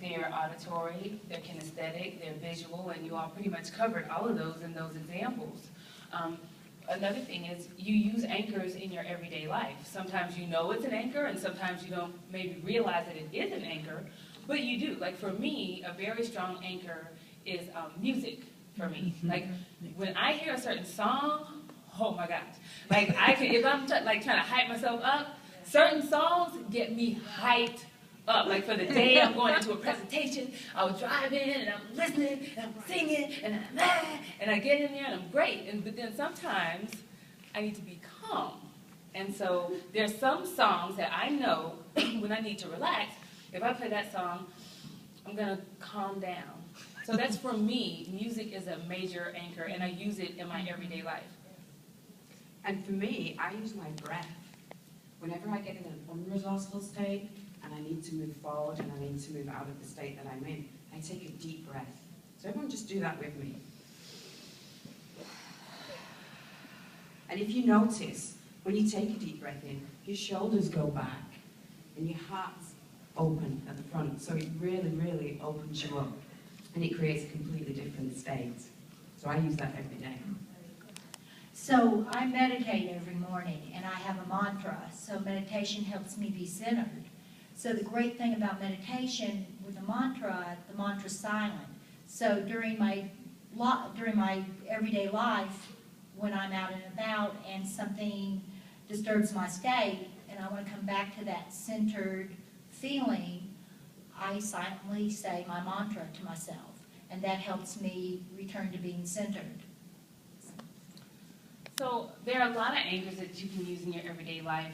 They're auditory, they're kinesthetic, they're visual, and you all pretty much covered all of those in those examples. Another thing is you use anchors in your everyday life. Sometimes you know it's an anchor, and sometimes you don't maybe realize that it is an anchor, but you do. Like for me, a very strong anchor is music for me. Like when I hear a certain song, oh my gosh. Like I can, if I'm like trying to hype myself up, certain songs get me hyped up. Like for the day I'm going into a presentation, I'll drive in and I'm listening and I'm singing and I get in there and I'm great. But then sometimes I need to be calm. And so there's some songs that I know when I need to relax, if I play that song, I'm going to calm down. So that's for me, music is a major anchor and I use it in my everyday life. And for me, I use my breath. Whenever I get in an unresourceful state and I need to move forward and I need to move out of the state that I'm in, I take a deep breath. So everyone just do that with me. And if you notice, when you take a deep breath in, your shoulders go back and your heart's open at the front. So it really, really opens you up and it creates a completely different state. So I use that every day. So I meditate every morning and I have a mantra. So meditation helps me be centered. So the great thing about meditation with the mantra's silent. So during my everyday life, when I'm out and about and something disturbs my state and I want to come back to that centered feeling, I silently say my mantra to myself. And that helps me return to being centered. So there are a lot of anchors that you can use in your everyday life.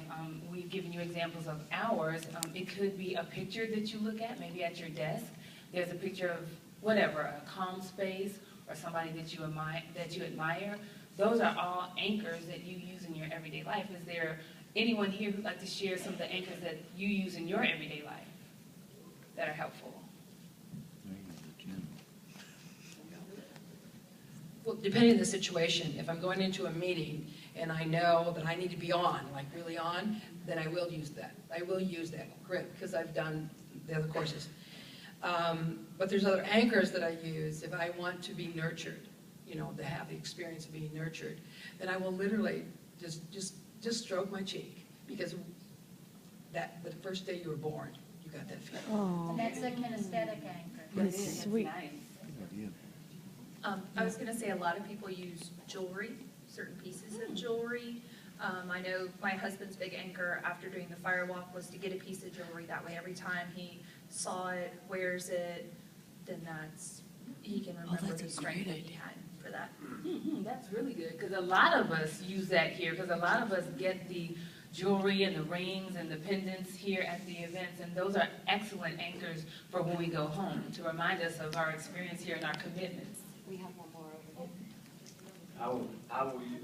We've given you examples of ours. It could be a picture that you look at, maybe at your desk. There's a picture of whatever, a calm space or somebody that you admire. Those are all anchors that you use in your everyday life. Is there anyone here who'd like to share some of the anchors that you use in your everyday life that are helpful? Well, depending on the situation, if I'm going into a meeting and I know that I need to be on, like really on, then I will use that. I will use that because I've done the other courses. But there's other anchors that I use if I want to be nurtured, you know, to have the experience of being nurtured. Then I will literally just stroke my cheek because that the first day you were born, you got that feeling. Oh. And that's a kinesthetic anchor. That's sweet. Nice. I was going to say a lot of people use jewelry, certain pieces of jewelry. I know my husband's big anchor after doing the fire walk was to get a piece of jewelry. That way every time he saw it, wears it, then he can remember the strength that he had for that. Mm-hmm, that's really good because a lot of us use that here because a lot of us get the jewelry and the rings and the pendants here at the events, and those are excellent anchors for when we go home to remind us of our experience here and our commitments. We have one more over here.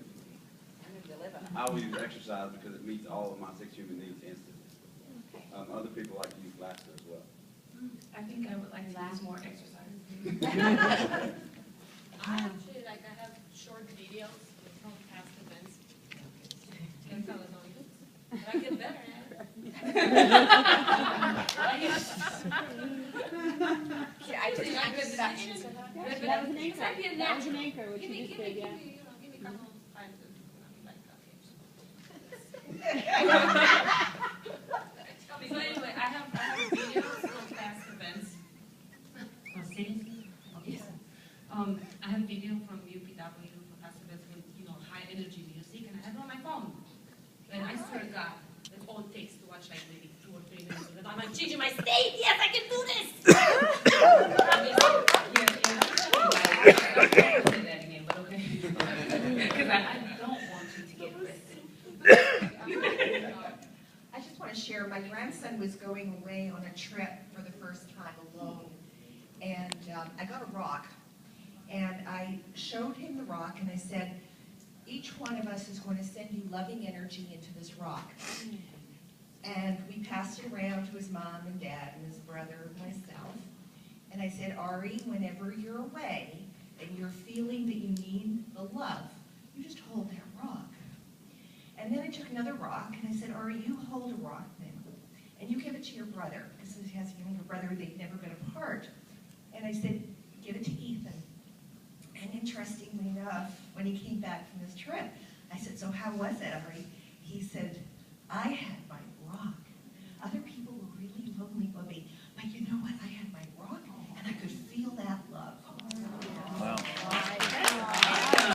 I will use exercise because it meets all of my 6 human needs instantly. Other people like to use laughter as well. I think I would like to use more exercise. I actually I have short videos from past events. That's how it's always. But I get better at I think I'm good at that. That was an anchor. That was an anchor, which you just did, yeah. Give me a couple times So anyway, I have videos from past events. Yes. I have video from UPW from past events with high energy music, and I have it on my phone. And I swear to God, that's all it takes to watch like maybe 2 or 3 minutes of it. I'm like changing my state. Yes, I can do this. Because I don't want you to get arrested. I just want to share, my grandson was going away on a trip for the first time alone, and I got a rock, and I showed him the rock, and I said, each one of us is going to send you loving energy into this rock. And we passed it around to his mom and dad and his brother and myself. And I said, Ari, whenever you're away and you're feeling that you need the love, you just hold that rock. And then I took another rock and I said, Ari, you hold a rock now. And you give it to your brother, because he has a younger brother, they've never been apart. I said, give it to Ethan. And interestingly enough, when he came back from his trip, I said, so how was it, Ari? He said, I had